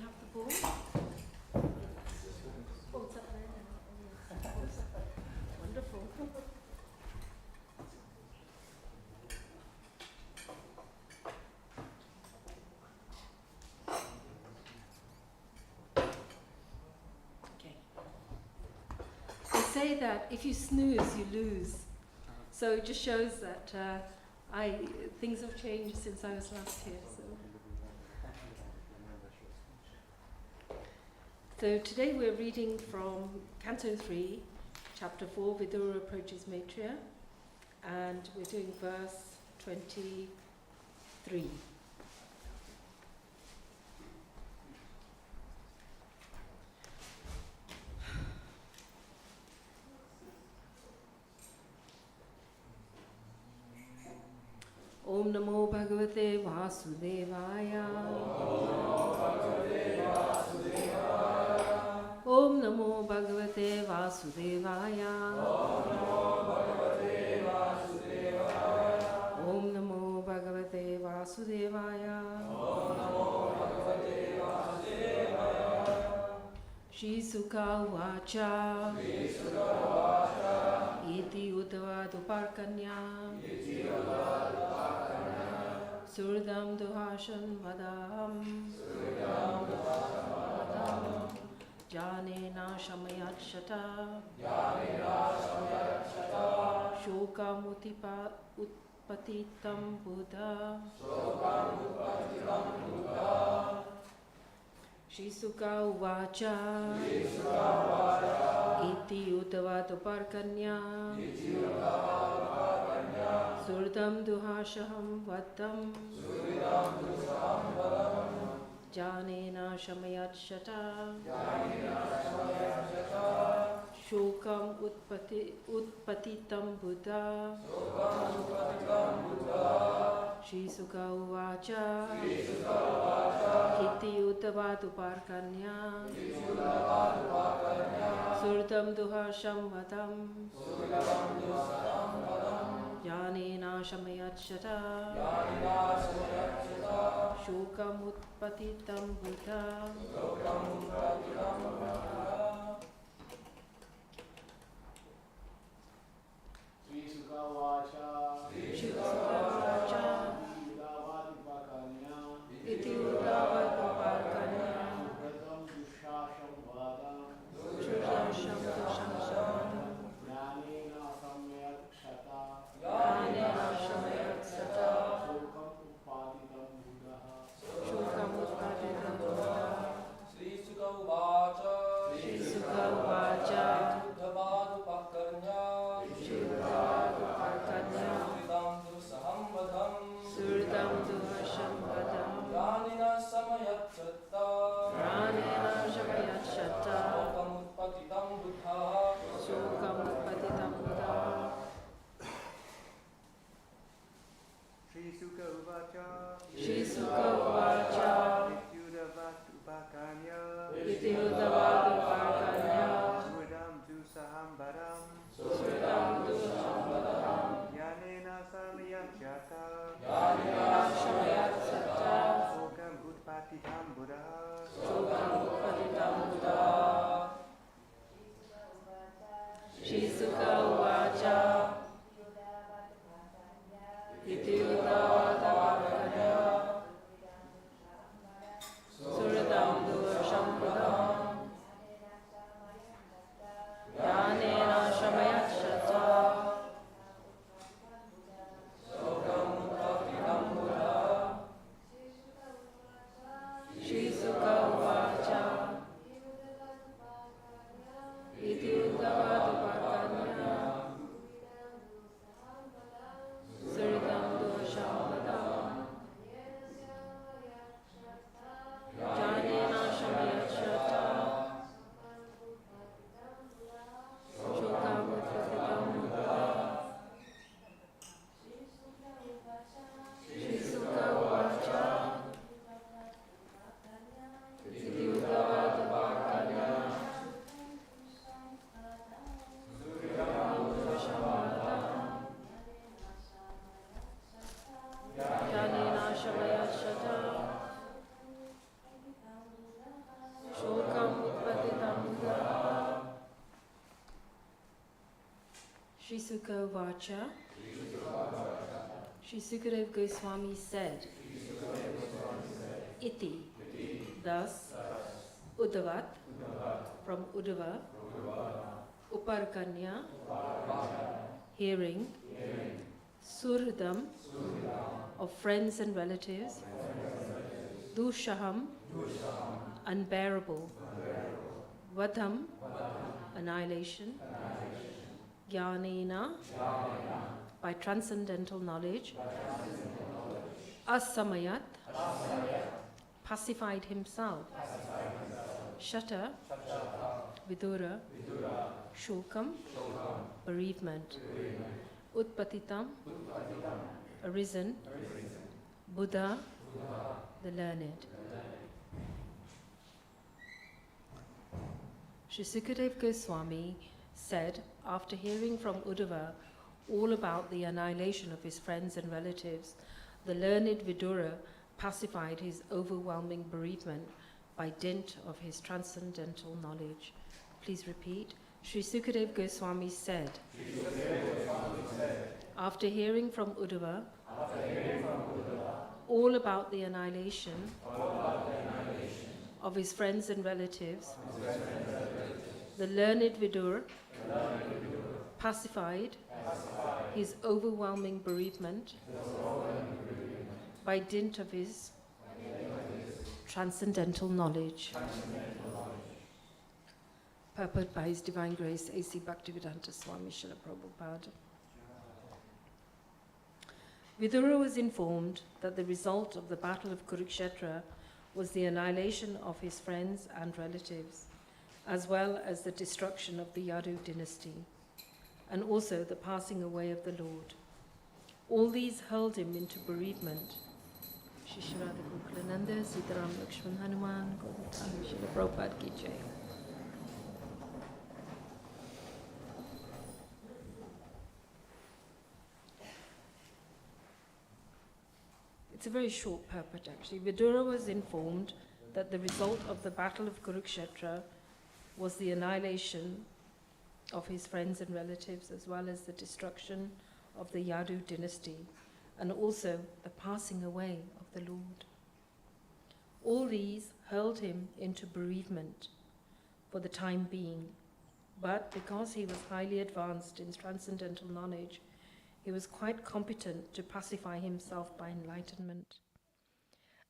have the ball? Oh, it's up there now. Oh, yes. Wonderful. Okay. They say that if you snooze, you lose. So it just shows that things have changed since I was last here. So today we're reading from Canto 3, Chapter 4, Vidura approaches Maitreya, and we're doing verse 23. Om Namo Bhagavate Vasudevaya. Om Namo Bhagavate Vasudevaya. Om Namo Bhagavate Vasudevaya. Shri Sukha Uvacha. Iti Uddhava Duparkanya. Surdam Duhashan Vadam. Janena Shamayat Shata. Shokam Utpatitam Buddha. Shri Sukha Uvacha. Iti Uddhava Duparkanya. Surdam Duhashaham Vadam. Janena Shamayat Shata. Shokam Utpatitam Buddha. Shri Sukha Uvacha. Iti Uddhava Duparkanya. Surdam Duhasham Vadam. Janena Shamayat Shata. Shokam Utpatitam Buddha. Shri Sukha Uvacha. Shri Sukha Uvacha. Iti Uddhava Duparkanya. Surdam Dushasham Vadam. Janena Shamayat Shata. Shokam Utpatitam Buddha. Shri Sukha Uvacha. Shri Sukha Uvacha. Uddhava Duparkanya. Surdam Dushasham Vadam. Surdam Duhasham Vadam. Janena Shamayat Shata. Shokam Utpatitam Buddha. Shokam Utpatitam Buddha. Shri Sukha Uvacha. Shri Sukha Uvacha. Iti Uddhava Duparkanya. Surdam Dushasham Vadam. Surdam Dushasham Vadam. Janena Shamayat Shata. Shokam Utpatitam Buddha. Shokam Utpatitam Buddha. Shri Sukha Uvacha. Iti Uddhava Duparkanya. Surdam Dushasham Vadam. Janena Shamayat Shata. Shokam Utpatitam Buddha. Shri Sukha Uvacha. Shuka Vacha. Shri Sukadev Goswami said, Iti, thus, Udavat, from Udava, Uparkanya, hearing, Suridam, of friends and relatives, Dushaham, unbearable, Vadham, annihilation, Jnanena, by transcendental knowledge, Asamayat, pacified himself, Shata, Vidura, Shokam, bereavement, Utpatitam, arisen, Buddha, the learned. Shri Sukadev Goswami said, after hearing from Uddhava all about the annihilation of his friends and relatives, the learned Vidura pacified his overwhelming bereavement by dint of his transcendental knowledge. Please repeat. Shri Sukadev Goswami said, after hearing from Uddhava all about the annihilation of his friends and relatives, the learned Vidur pacified his overwhelming bereavement by dint of his transcendental knowledge. Purport by His Divine Grace A.C. Bhaktivedanta Swami Srila Prabhupada. Vidura was informed that the result of the Battle of Kurukshetra was the annihilation of his friends and relatives, as well as the destruction of the Yadu dynasty, and also the passing away of the Lord. All these hurled him into bereavement. Shishirada Kukulananda, Sitaram Lakshman Hanuman, Govinda, Srila Prabhupada Ki Jai. It's a very short purport actually. Vidura was informed that the result of the Battle of Kurukshetra was the annihilation of his friends and relatives, as well as the destruction of the Yadu dynasty, and also the passing away of the Lord. All these hurled him into bereavement for the time being, but because he was highly advanced in transcendental knowledge, he was quite competent to pacify himself by enlightenment.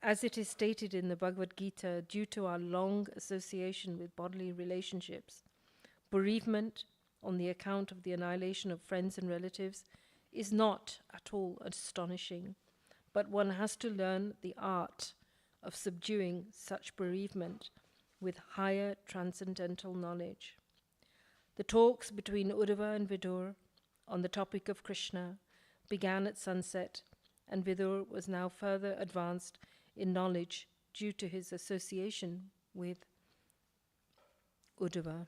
As it is stated in the Bhagavad Gita, due to our long association with bodily relationships, bereavement on the account of the annihilation of friends and relatives is not at all astonishing, but one has to learn the art of subduing such bereavement with higher transcendental knowledge. The talks between Uddhava and Vidur on the topic of Krishna began at sunset, and Vidur was now further advanced in knowledge due to his association with Uddhava.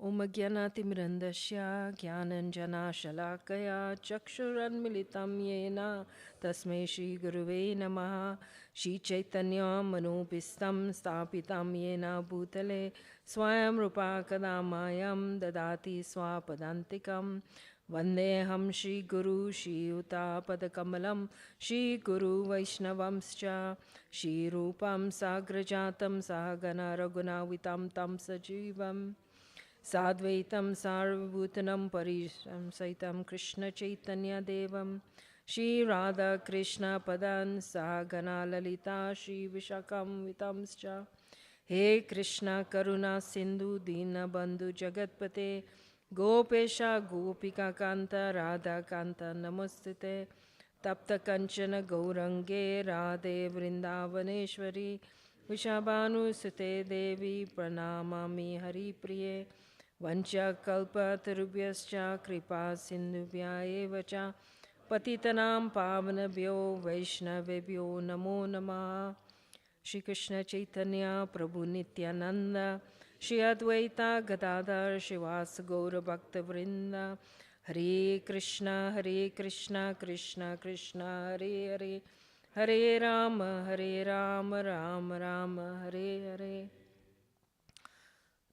Om Jnanatimrandasya Jnananjana Shalakaya Chakshuranmilitam Yena Tasmai Shri Guruve Namaha Shri Chaitanya Manobhistam Stapitam Yena Bhutale Swayam Rupa Kadamayam Dadati Swapadantikam Vandeham Shri Guru Shri Uta Padakamalam Shri Guru Vaishnavamscha Shri Rupam Sagrajatam Sahagana Ragunavitam Tam Sajivam Sadvaitam Sarvabhutanam Parisham Saitam Krishna Chaitanya Devam Shri Radha Krishna Padan Sahagana Lalita Shri Vishakam Vitamscha He Krishna Karuna Sindhu Dina Bandhu Jagatpate Gopesha Gopika Kanta Radha Kanta Namostite Tapta Kanchana Gaurange Radhe Vrindavaneshwari Vishabhanu Sute Devi Pranamami Hari Priye Vancha kalpa tarubhyascha kripa sindhubhya eva cha patitanam pavanabhyo vaishnavebhyo namo namaha. Shri Krishna Chaitanya Prabhu Nityananda Shri Advaita Gadadhar Shivas Gaura Bhakta Vrinda Hare Krishna Krishna Krishna Hare Hare Hare Rama, Rama Rama, Hare Hare.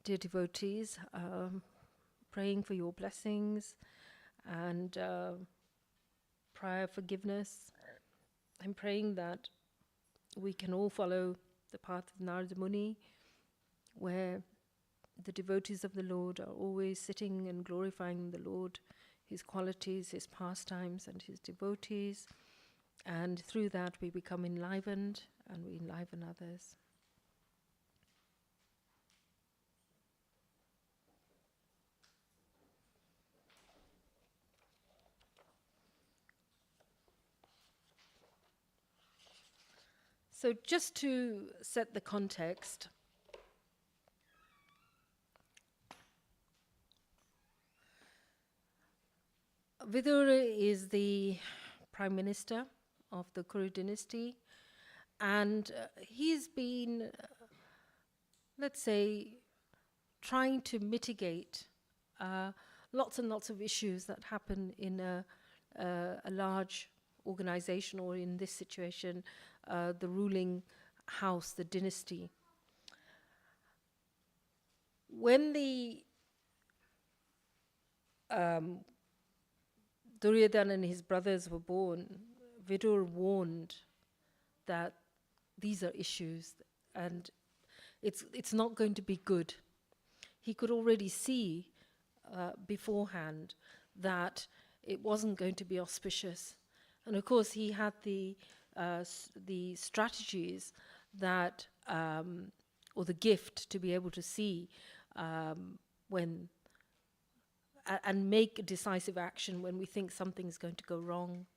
Dear devotees, praying for your blessings and prior forgiveness. I'm praying that we can all follow the path of Narada Muni, where the devotees of the Lord are always sitting and glorifying the Lord, His qualities, His pastimes, and His devotees. And through that we become enlivened and we enliven others. So just to set the context, Vidura is the Prime Minister of the Kuru dynasty, and he's been, let's say, trying to mitigate lots and lots of issues that happen in a large organization, or in this situation, the ruling house, the dynasty. When the Duryodhana and his brothers were born, Vidur warned that these are issues and it's not going to be good. He could already see beforehand that it wasn't going to be auspicious. And of course he had the strategies that, or the gift to be able to see when and make decisive action when we think something's going to go wrong.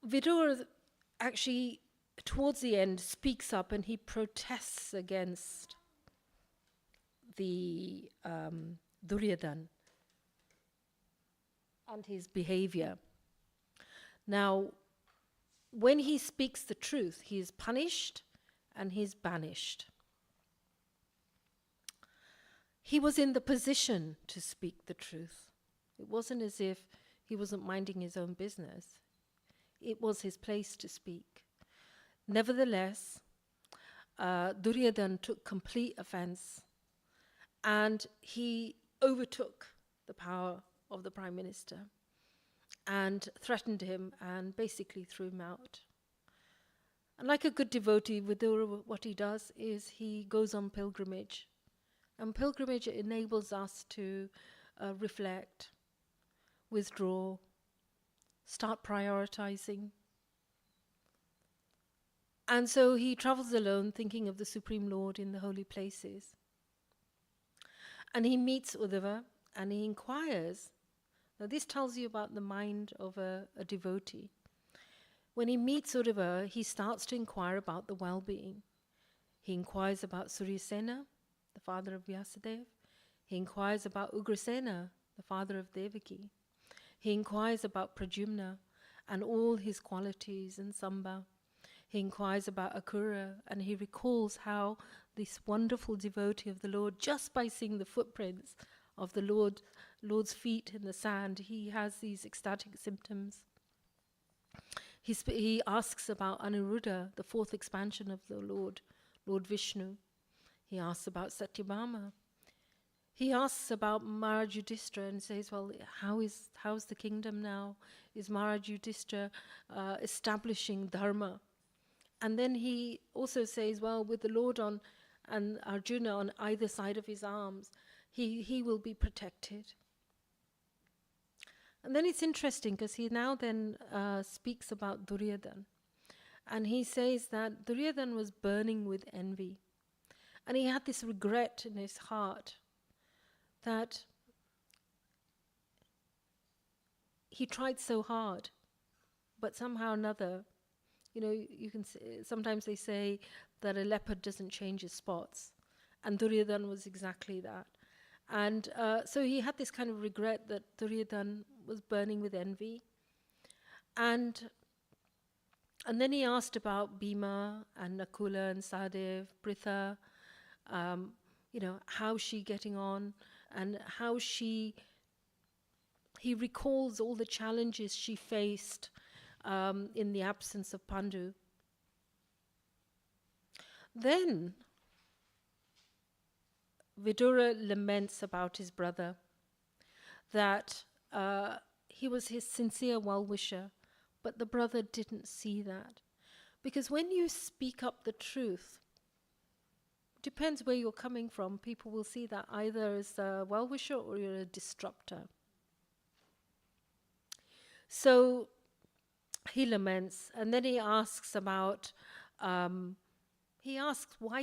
Vidur actually, towards the end, speaks up and he protests against the Duryodhana and his behavior. Now, when he speaks the truth, he is punished and he is banished. He was in the position to speak the truth. It wasn't as if he wasn't minding his own business. It was his place to speak. Nevertheless, Duryodhana took complete offense and he overtook the power of the Prime Minister and threatened him and basically threw him out. And like a good devotee, Vidura, what he does is he goes on pilgrimage. And pilgrimage enables us to reflect, withdraw, start prioritizing. And so he travels alone, thinking of the Supreme Lord in the holy places. And he meets Uddhava and he inquires. Now this tells you about the mind of a devotee. When he meets Uddhava, he starts to inquire about the well-being. He inquires about Suryasena, the father of Vyasadeva. He inquires about Ugrasena, the father of Devaki. He inquires about Pradyumna and all his qualities and Samba. He inquires about Akura and he recalls how this wonderful devotee of the Lord, just by seeing the footprints of the Lord's feet in the sand, he has these ecstatic symptoms. He asks about Anuruddha, the fourth expansion of the Lord Vishnu. He asks about Satyabhama. He asks about Maharaj Yudhishthira and says, well, how's the kingdom now? Is Maharaj Yudhishthira establishing dharma? And then he also says, well, with the Lord and Arjuna on either side of his arms, he will be protected. And then it's interesting because he now then speaks about Duryodhana. And he says that Duryodhana was burning with envy. And he had this regret in his heart that he tried so hard, but somehow or another, you can say, sometimes they say that a leopard doesn't change his spots. And Duryodhana was exactly that. And so he had this kind of regret that Duryodhana was burning with envy. And then he asked about Bhima and Nakula and Sahadev, Pritha, how's she getting on and how she he recalls all the challenges she faced in the absence of Pandu. Then Vidura laments about his brother, that he was his sincere well-wisher, but the brother didn't see that. Because when you speak up the truth, depends where you're coming from, people will see that either as a well-wisher or you're a disruptor. So he laments, and then he asks about, why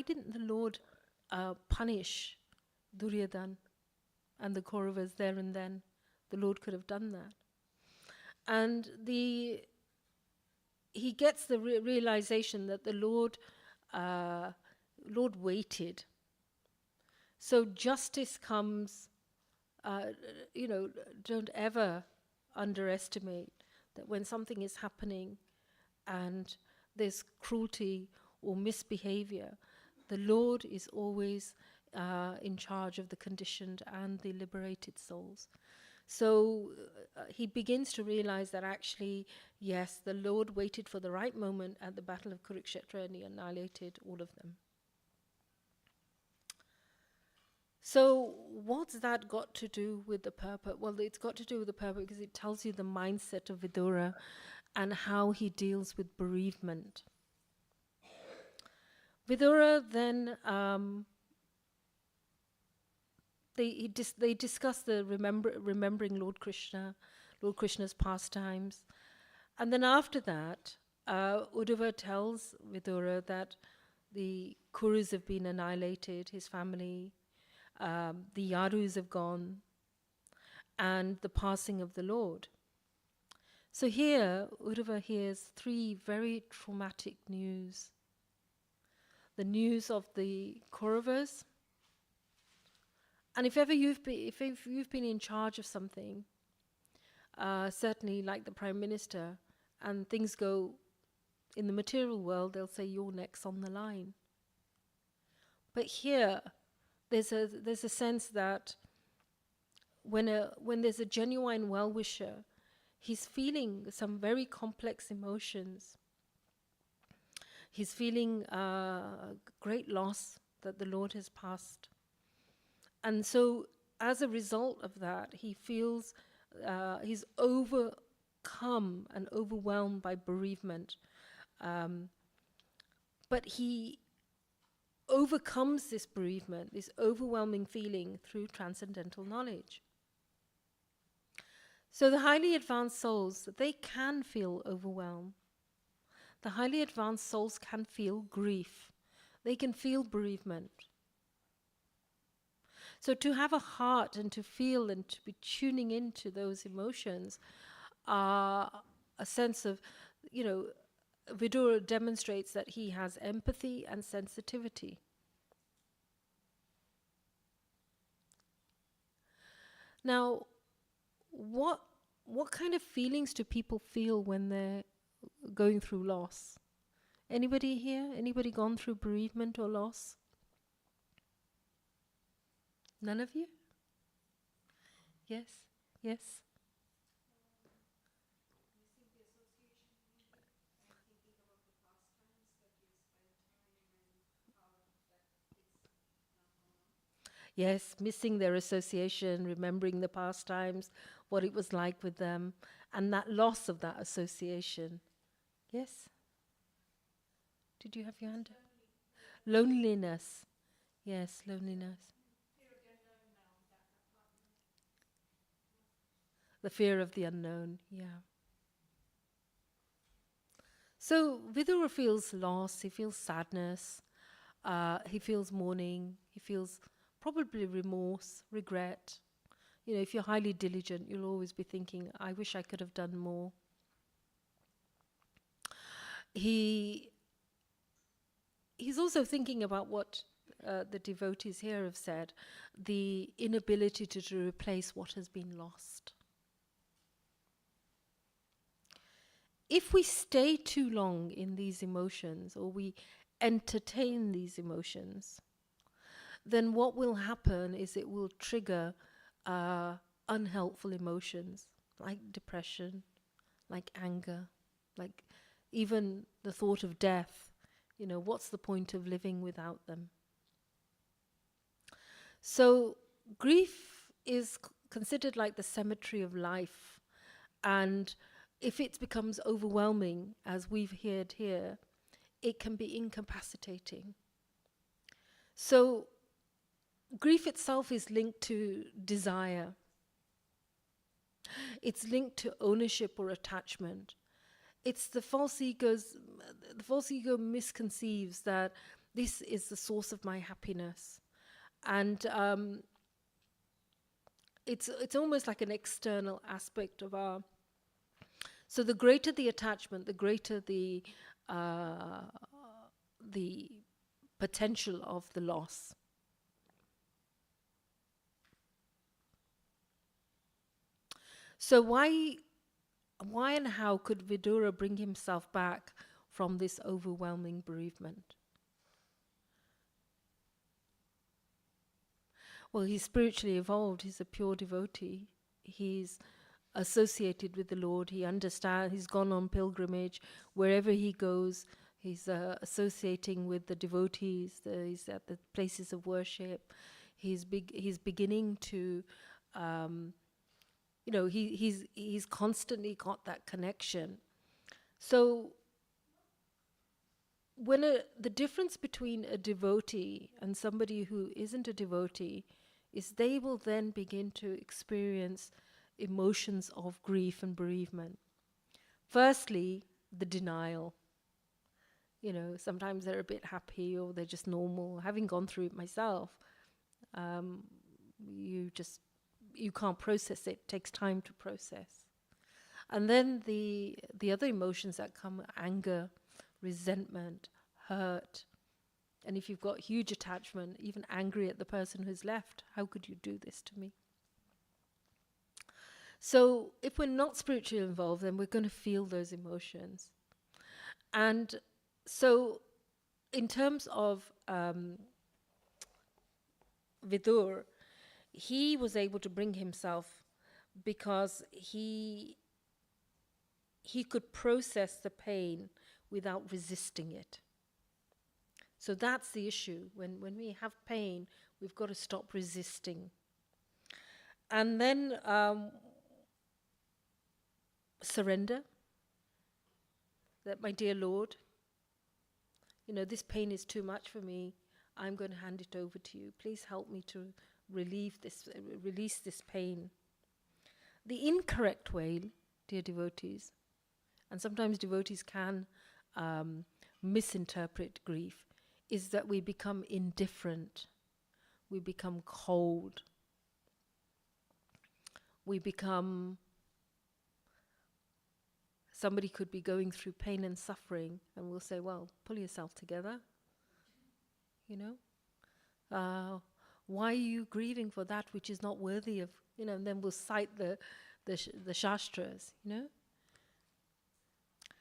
didn't the Lord punish Duryodhana and the Kauravas there and then? The Lord could have done that. And he gets the realization that the Lord waited. So justice comes, don't ever underestimate that when something is happening and there's cruelty or misbehavior, the Lord is always in charge of the conditioned and the liberated souls. So he begins to realize that actually, yes, the Lord waited for the right moment at the Battle of Kurukshetra and he annihilated all of them. So what's that got to do with the purport? Well, it's got to do with the purport because it tells you the mindset of Vidura and how he deals with bereavement. Vidura then, they discuss the remembering Lord Krishna's pastimes. And then after that, Uddhava tells Vidura that the Kurus have been annihilated, his family, the Yadus have gone, and the passing of the Lord. So here, Uddhava hears three very traumatic news. The news of the Kauravas, and if you've been in charge of something, certainly like the Prime Minister, and things go in the material world, they'll say you're next on the line. But here, there's a sense that when there's a genuine well-wisher, he's feeling some very complex emotions. He's feeling great loss that the Lord has passed. And so as a result of that, he feels he's overcome and overwhelmed by bereavement. But he overcomes this bereavement, this overwhelming feeling, through transcendental knowledge. So the highly advanced souls, they can feel overwhelmed. The highly advanced souls can feel grief. They can feel bereavement. So to have a heart and to feel and to be tuning into those emotions are a sense of, Vidura demonstrates that he has empathy and sensitivity. Now, what kind of feelings do people feel when they're going through loss? Anybody here? Anybody gone through bereavement or loss? None of you? Yes? Yes? Yes, missing their association, remembering the past times, what it was like with them, and that loss of that association. Yes? Did you have your hand? Loneliness. Yes, loneliness. The fear of the unknown, yeah. So Vidura feels loss, he feels sadness, he feels mourning, he feels probably remorse, regret. If you're highly diligent, you'll always be thinking, I wish I could have done more. He's also thinking about what the devotees here have said, the inability to replace what has been lost. If we stay too long in these emotions, or we entertain these emotions, then what will happen is it will trigger unhelpful emotions like depression, like anger, like even the thought of death. You know, what's the point of living without them? So grief is considered like the cemetery of life, and if it becomes overwhelming, as we've heard here, it can be incapacitating. So grief itself is linked to desire. It's linked to ownership or attachment. It's the false ego misconceives that this is the source of my happiness. And it's almost like an external aspect of our. So the greater the attachment, the greater the potential of the loss. So why and how could Vidura bring himself back from this overwhelming bereavement? Well, he's spiritually evolved. He's a pure devotee. He's associated with the Lord. He understands. He's gone on pilgrimage. Wherever he goes, he's associating with the devotees. He's at the places of worship. He's beginning to, he's constantly got that connection. So when the difference between a devotee and somebody who isn't a devotee is they will then begin to experience emotions of grief and bereavement. Firstly, the denial. You know, sometimes they're a bit happy or they're just normal. Having gone through it myself, you can't process it. It takes time to process. And then the other emotions that come: anger, resentment, hurt. And if you've got huge attachment, even angry at the person who's left, how could you do this to me? So if we're not spiritually involved, then we're going to feel those emotions. And so in terms of Vidur, he was able to bring himself because he could process the pain without resisting it. So that's the issue. When we have pain, we've got to stop resisting. And then surrender. That, my dear Lord, this pain is too much for me. I'm going to hand it over to you. Please help me to release this pain. The incorrect way, dear devotees, and sometimes devotees can misinterpret grief, is that we become indifferent, we become cold, we become. Somebody could be going through pain and suffering, and we'll say, well, pull yourself together. Why are you grieving for that which is not worthy of, and then we'll cite the Shastras,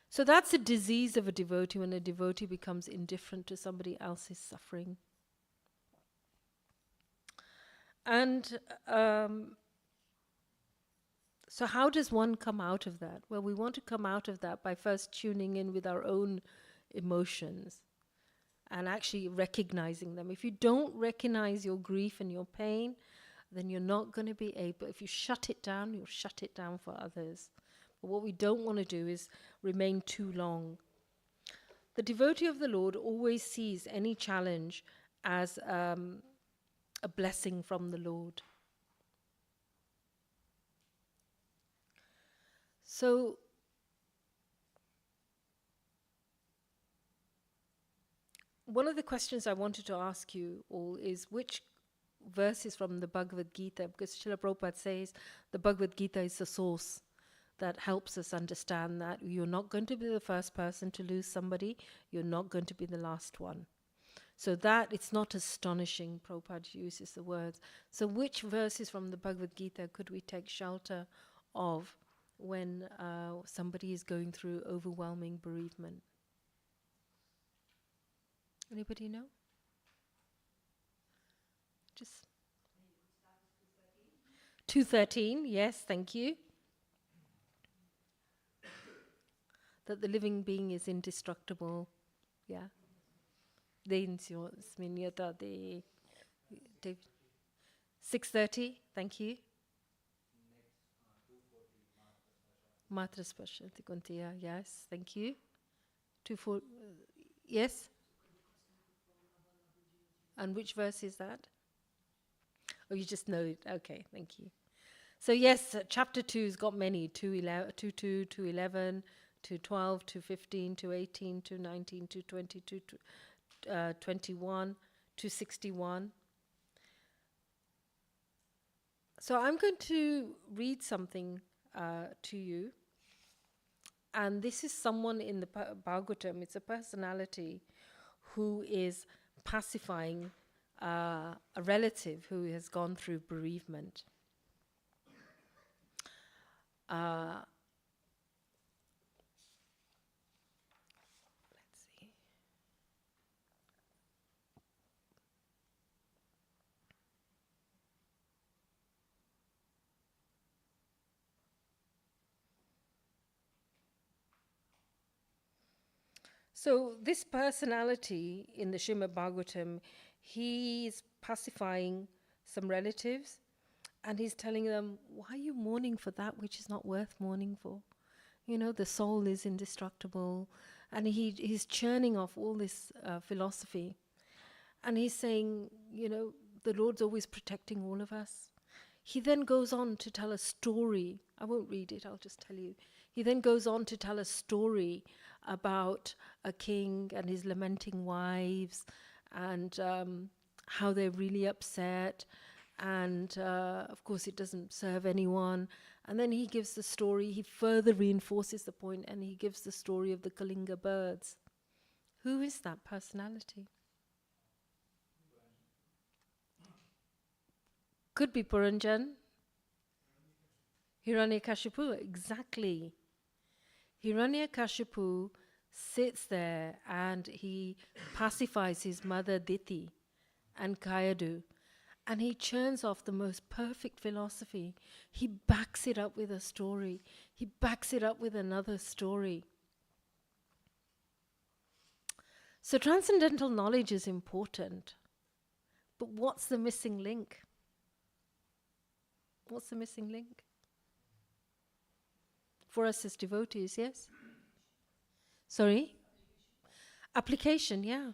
So that's a disease of a devotee, when a devotee becomes indifferent to somebody else's suffering. And so how does one come out of that? Well, we want to come out of that by first tuning in with our own emotions and actually recognizing them. If you don't recognize your grief and your pain, then you're not going to be able, if you shut it down, you'll shut it down for others. But what we don't want to do is remain too long. The devotee of the Lord always sees any challenge as a blessing from the Lord. So, one of the questions I wanted to ask you all is which verses from the Bhagavad Gita, because Srila Prabhupada says the Bhagavad Gita is the source that helps us understand that you're not going to be the first person to lose somebody, you're not going to be the last one. So that it's not astonishing, Prabhupada uses the words. So which verses from the Bhagavad Gita could we take shelter of when somebody is going through overwhelming bereavement? Anybody know? Just 213, yes, thank you. That the living being is indestructible. Yeah. Sminyata de 630, thank you. Matra Spashati Kuntiya, yes, thank you. 24, yes? And which verse is that? Oh, you just know it. Okay, thank you. So yes, chapter 2's got many, 2:11, 2:2, 2:11, 2:12, 2:15, 2:18, 2:19, 2:20, 2:21, 2:61. So I'm going to read something to you. And this is someone in the Bhagavatam, it's a personality who is pacifying a relative who has gone through bereavement. Let's see. So this personality in the Srimad Bhagavatam, he's pacifying some relatives and he's telling them, why are you mourning for that which is not worth mourning for? You know, the soul is indestructible. And he's churning off all this philosophy. And he's saying, you know, the Lord's always protecting all of us. He then goes on to tell a story. I won't read it, I'll just tell you. He then goes on to tell a story about a king and his lamenting wives and how they're really upset. And of course, it doesn't serve anyone. And then he gives the story, he further reinforces the point, and he gives the story of the Kalinga birds. Who is that personality? Could be Puranjan. Hiranyakashipu, exactly. Hiranyakashipu sits there and he pacifies his mother Diti and Kayadu, and he churns off the most perfect philosophy. He backs it up with a story. He backs it up with another story. So transcendental knowledge is important. But what's the missing link? What's the missing link? For us as devotees, yes? Sorry? Application, yeah.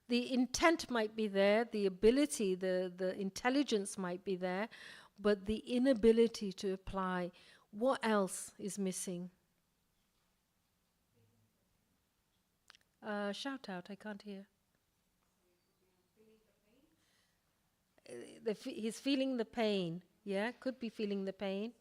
The intent might be there, the ability, the intelligence might be there, but the inability to apply. What else is missing? Shout out, I can't hear. He's feeling the pain, yeah? Could be feeling the pain.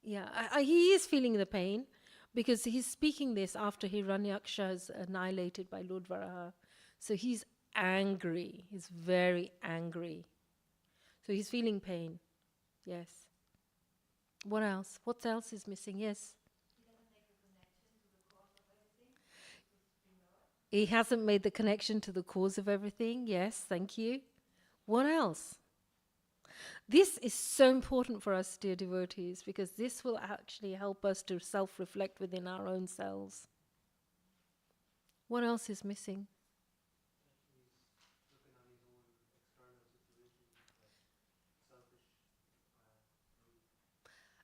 Yeah, he is feeling the pain because he's speaking this after Hiranyaksha is annihilated by Lord Varaha. So he's angry. He's very angry. So he's feeling pain. Yes. What else? What else is missing? Yes. He hasn't made the connection to the cause of everything. Yes, thank you. What else? This is so important for us, dear devotees, because this will actually help us to self-reflect within our own selves. What else is missing?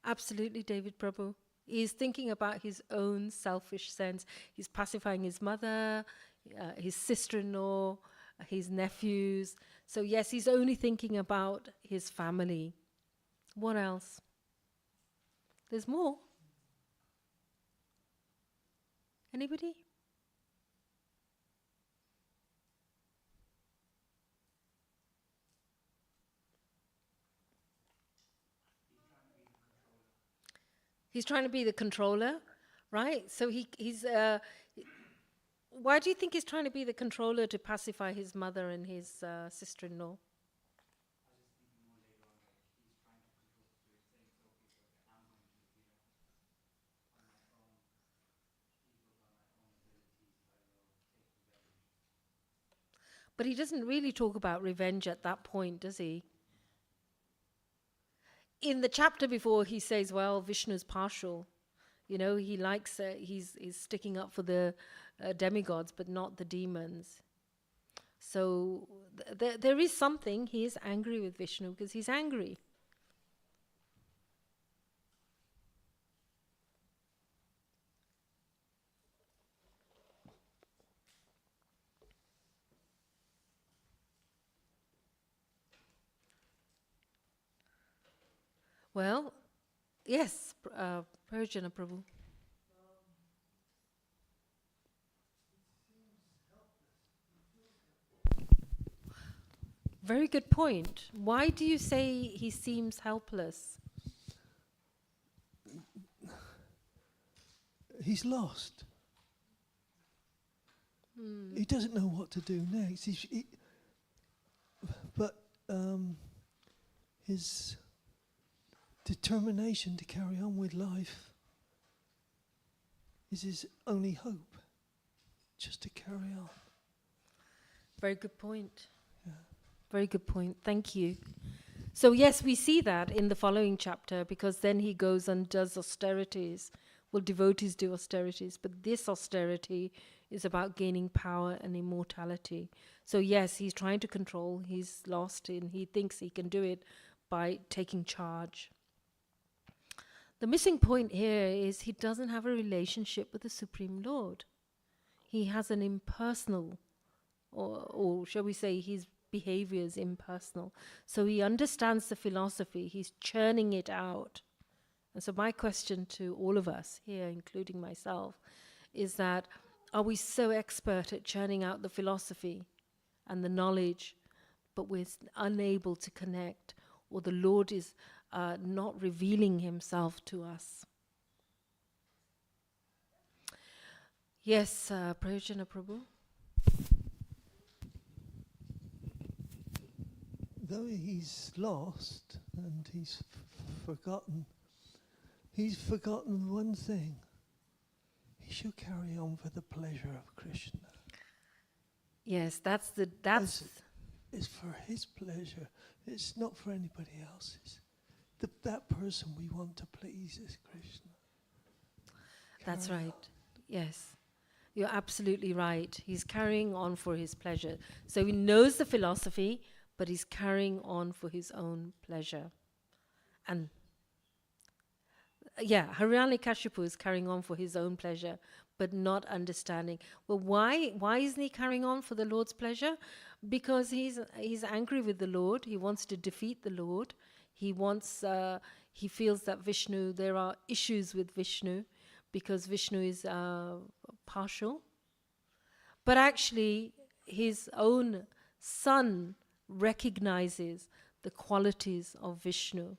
Absolutely, David Prabhu. He's thinking about his own selfish sense. He's pacifying his mother, his sister-in-law, his nephews. So yes, he's only thinking about his family. What else? There's more. Anybody? He's trying to be the controller, right? So he's. Why do you think he's trying to be the controller to pacify his mother and his sister-in-law? But he doesn't really talk about revenge at that point, does he? In the chapter before, he says, well, Vishnu's partial. You know, he likes, he's sticking up for the demigods, but not the demons. So there is something. He is angry with Vishnu because he's angry. Well, yes, Prajana Prabhu. Very good point. Why do you say he seems helpless? He's lost. He doesn't know what to do next. But his determination to carry on with life is his only hope, just to carry on. Very good point. Yeah. Very good point. Thank you. So yes, we see that in the following chapter, because then he goes and does austerities. Well, devotees do austerities, but this austerity is about gaining power and immortality. So yes, he's trying to control. He's lost and he thinks he can do it by taking charge. The missing point here is he doesn't have a relationship with the Supreme Lord. He has an impersonal, or shall we say his behavior is impersonal. So he understands the philosophy, he's churning it out. And so my question to all of us here, including myself, is that are we so expert at churning out the philosophy and the knowledge, but we're unable to connect, or the Lord is not revealing himself to us? Yes, Prajana Prabhu. Though he's lost and he's forgotten one thing. He should carry on for the pleasure of Krishna. Yes, that's It's for his pleasure. It's not for anybody else's. That person we want to please is Krishna. That's Carry right. on. Yes. You're absolutely right. He's carrying on for his pleasure. So he knows the philosophy, but he's carrying on for his own pleasure. And Hiranyakashipu is carrying on for his own pleasure, but not understanding. Well, why isn't he carrying on for the Lord's pleasure? Because he's angry with the Lord. He wants to defeat the Lord. He feels that Vishnu, there are issues with Vishnu because Vishnu is partial. But actually, his own son recognizes the qualities of Vishnu.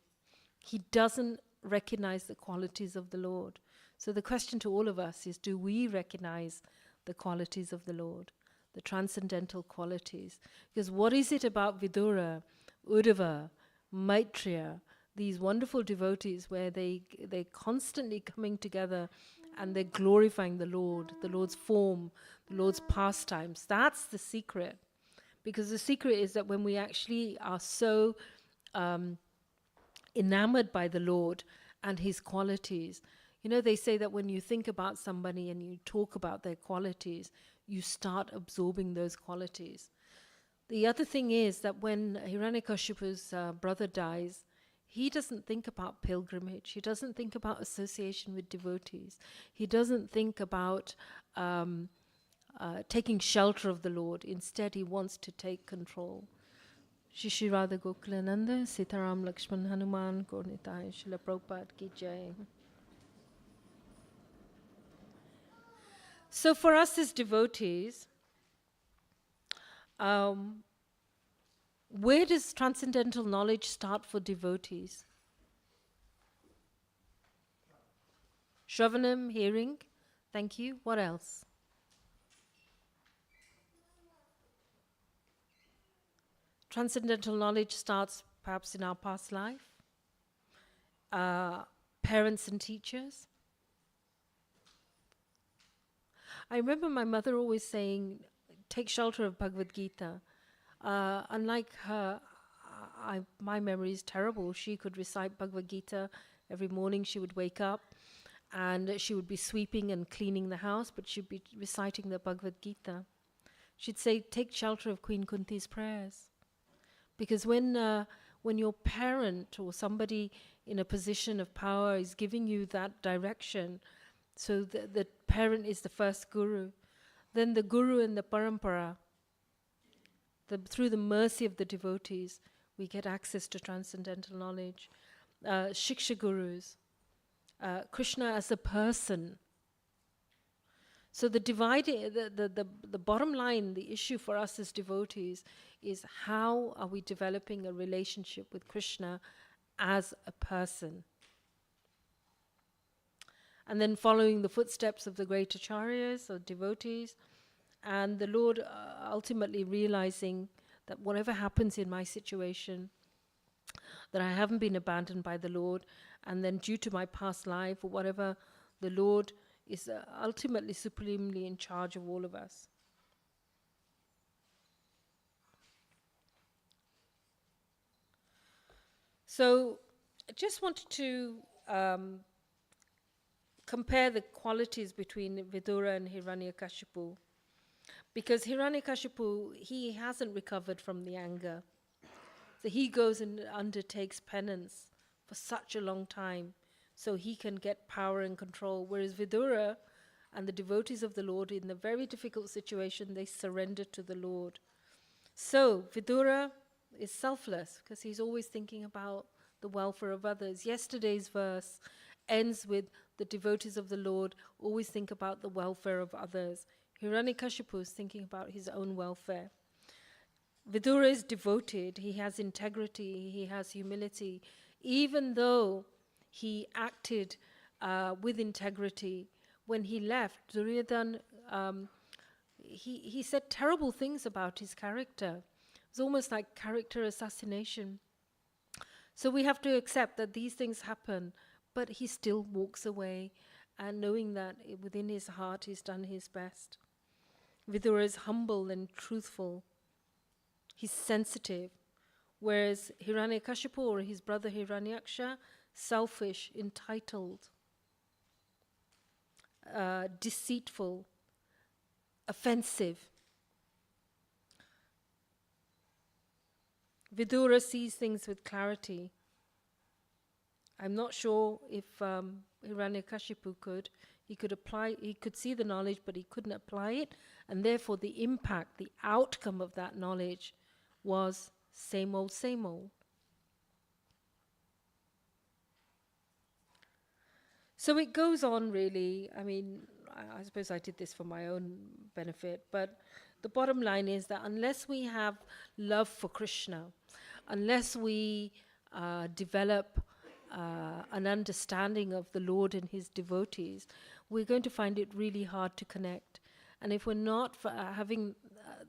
He doesn't recognize the qualities of the Lord. So the question to all of us is, do we recognize the qualities of the Lord, the transcendental qualities? Because what is it about Vidura, Uddhava, Maitreya, these wonderful devotees where they're constantly coming together and they're glorifying the Lord's form, the Lord's pastimes? That's the secret. Because the secret is that when we actually are so enamored by the Lord and his qualities, you know, they say that when you think about somebody and you talk about their qualities, you start absorbing those qualities. The other thing is that when Hiranyakashipu's brother dies, he doesn't think about pilgrimage. He doesn't think about association with devotees. He doesn't think about taking shelter of the Lord. Instead, he wants to take control. Shri Radha Gokulananda, Sitaram Lakshman Hanuman, Gaurnitai, Srila Prabhupada Ki Jai. So for us as devotees, where does transcendental knowledge start for devotees? Shravanam, hearing. Thank you. What else? Transcendental knowledge starts perhaps in our past life. Parents and teachers. I remember my mother always saying, take shelter of Bhagavad Gita. Unlike her, my memory is terrible. She could recite Bhagavad Gita every morning. She would wake up and she would be sweeping and cleaning the house, but she'd be reciting the Bhagavad Gita. She'd say, take shelter of Queen Kunti's prayers. Because when your parent or somebody in a position of power is giving you that direction, so the parent is the first guru, then the guru and the parampara, through the mercy of the devotees, we get access to transcendental knowledge. Shiksha gurus, Krishna as a person. So the bottom line, the issue for us as devotees is how are we developing a relationship with Krishna as a person? And then following the footsteps of the great acharyas or devotees, and the Lord ultimately realizing that whatever happens in my situation, that I haven't been abandoned by the Lord, and then due to my past life or whatever, the Lord is ultimately supremely in charge of all of us. So I just wanted to compare the qualities between Vidura and Hiranyakashipu, because Hiranyakashipu, he hasn't recovered from the anger. So he goes and undertakes penance for such a long time so he can get power and control. Whereas Vidura and the devotees of the Lord, in a very difficult situation, they surrender to the Lord. So Vidura is selfless because he's always thinking about the welfare of others. Yesterday's verse ends with the devotees of the Lord always think about the welfare of others. Hiranyakashipu is thinking about his own welfare. Vidura is devoted, he has integrity, he has humility. Even though he acted with integrity, when he left, Duryodhana, he said terrible things about his character. It was almost like character assassination. So we have to accept that these things happen, but he still walks away, and knowing that within his heart he's done his best. Vidura is humble and truthful. He's sensitive, whereas Hiranyakashipu or his brother Hiranyaksha, selfish, entitled, deceitful, offensive. Vidura sees things with clarity. I'm not sure if Hiranyakashipu could. He could see the knowledge, but he couldn't apply it, and therefore the impact, the outcome of that knowledge was same old, same old. So it goes on, really. I mean, I suppose I did this for my own benefit, but the bottom line is that unless we have love for Krishna, unless we develop an understanding of the Lord and his devotees, we're going to find it really hard to connect. And if we're not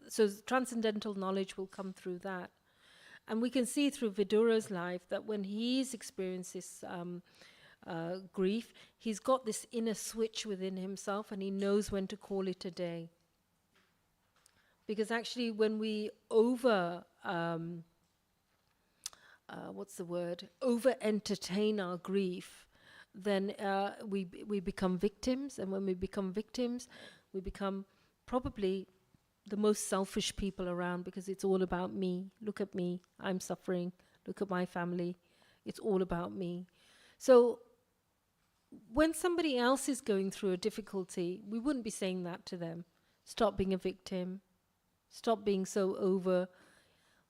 so transcendental knowledge will come through that. And we can see through Vidura's life that when he's experienced this grief, he's got this inner switch within himself and he knows when to call it a day. Because actually when we over-entertain our grief, then we become victims, and when we become victims, we become probably the most selfish people around, because it's all about me. Look at me, I'm suffering. Look at my family, it's all about me. So when somebody else is going through a difficulty, we wouldn't be saying that to them. Stop being a victim. Stop being so over.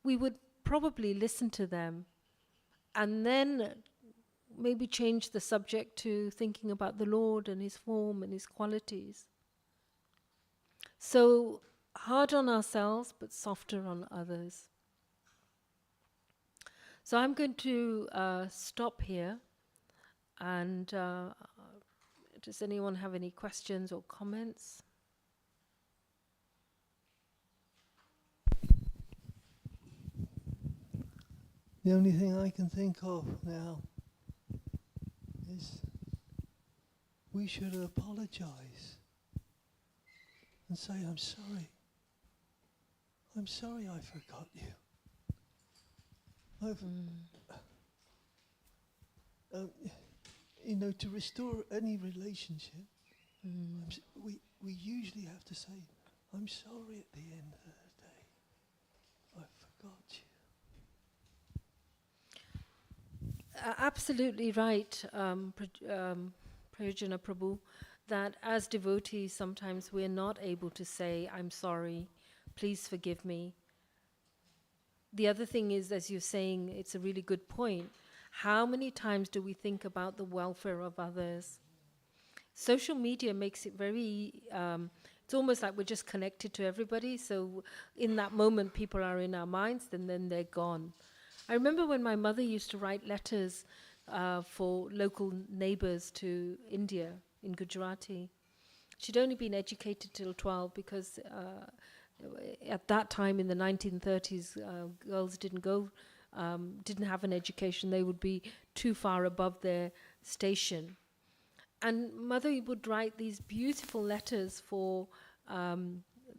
We would probably listen to them and then maybe change the subject to thinking about the Lord and his form and his qualities. So hard on ourselves, but softer on others. So I'm going to stop here. And does anyone have any questions or comments? The only thing I can think of now is we should apologize and say, I'm sorry. I'm sorry I forgot you. I've, to restore any relationship, we usually have to say, I'm sorry at the end of the day. I forgot you. Absolutely right, Prayojana Prabhu, that as devotees sometimes we're not able to say, I'm sorry, please forgive me. The other thing is, as you're saying, it's a really good point. How many times do we think about the welfare of others? Social media makes it very, it's almost like we're just connected to everybody. So in that moment, people are in our minds, and then they're gone. I remember when my mother used to write letters for local neighbors to India in Gujarati. She'd only been educated till 12 because at that time in the 1930s, girls didn't have an education. They would be too far above their station. And mother would write these beautiful letters for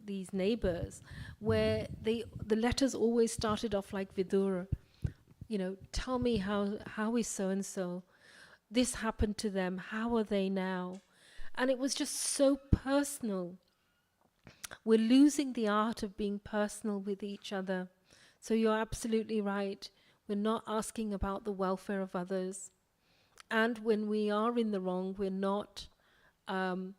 these neighbors, where the letters always started off like Vidura. Tell me how is so and so? This happened to them. How are they now? And it was just so personal. We're losing the art of being personal with each other. So you're absolutely right. We're not asking about the welfare of others. And when we are in the wrong, we're not. Srila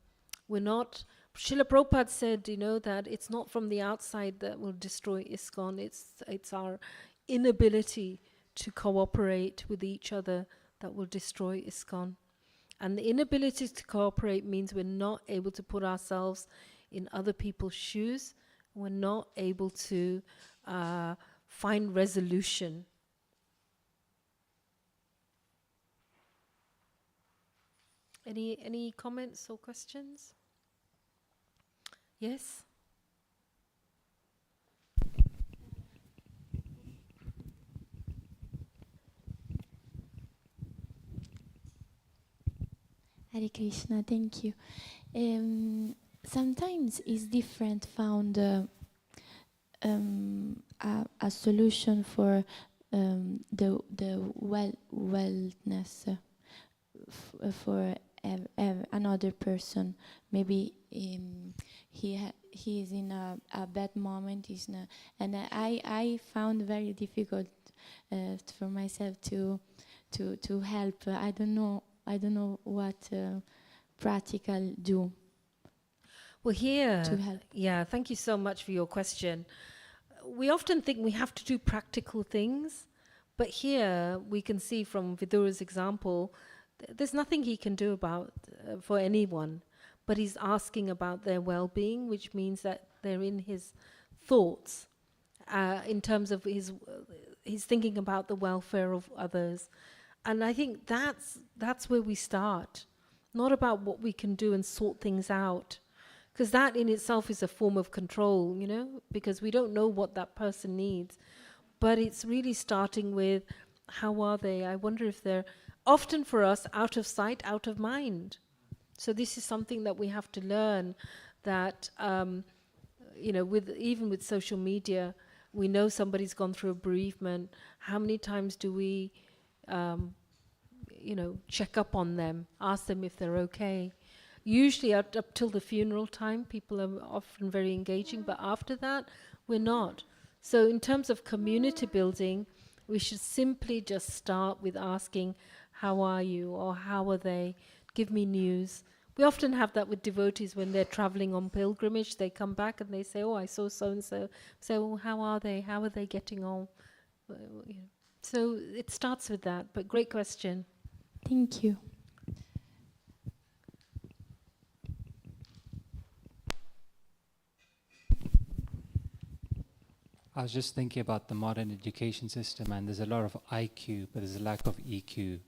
Prabhupada said, that it's not from the outside that will destroy ISKCON. It's our inability to cooperate with each other that will destroy ISKCON. And the inability to cooperate means we're not able to put ourselves in other people's shoes. We're not able to find resolution. Any comments or questions? Yes? Hare Krishna, thank you. Sometimes it's different found a solution for the wellness for another person. Maybe he is in a bad moment, and I found very difficult for myself to help. I don't know what practical do. Well, here, to help. Yeah, thank you so much for your question. We often think we have to do practical things, but here we can see from Vidura's example, there's nothing he can do about for anyone, but he's asking about their well-being, which means that they're in his thoughts, in terms of he's thinking about the welfare of others. And I think that's where we start, not about what we can do and sort things out. Because that in itself is a form of control, because we don't know what that person needs. But it's really starting with, how are they? I wonder if they're, often for us, out of sight, out of mind. So this is something that we have to learn, that, even with social media, we know somebody's gone through a bereavement. How many times do we, check up on them, ask them if they're okay? Usually up till the funeral time, people are often very engaging, but after that, we're not. So in terms of community building, we should simply just start with asking, how are you, or how are they? Give me news. We often have that with devotees when they're traveling on pilgrimage. They come back and they say, oh, I saw so-and-so. So, well, how are they? How are they getting on? So it starts with that, but great question. Thank you. I was just thinking about the modern education system, and there's a lot of IQ, but there's a lack of EQ.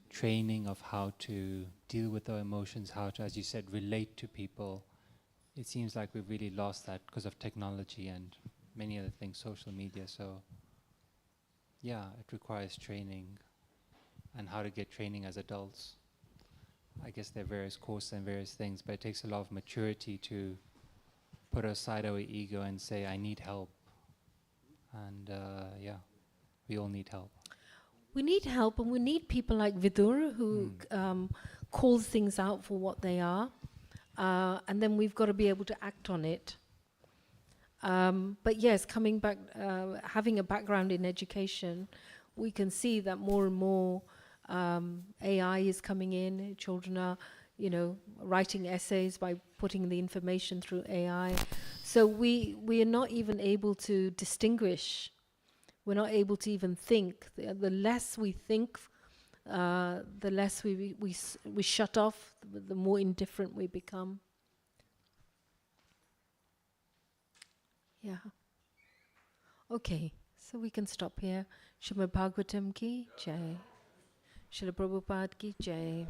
Training of how to deal with our emotions, how to, as you said, relate to people. It seems like we've really lost that because of technology and many other things, social media. So, yeah, it requires training, and how to get training as adults. I guess there are various courses and various things, but it takes a lot of maturity to put aside our ego and say, I need help. And yeah, we all need help. We need help, and we need people like Vidura who calls things out for what they are, and then we've got to be able to act on it. But yes, coming back, having a background in education, we can see that more and more AI is coming in. Children are, writing essays by putting the information through AI. So we are not even able to distinguish. We're not able to even think. The less we think, the less we shut off, the more indifferent we become. Yeah. Okay, so we can stop here. Srimad Bhagavatam ki jai. Srila Prabhupada ki jai.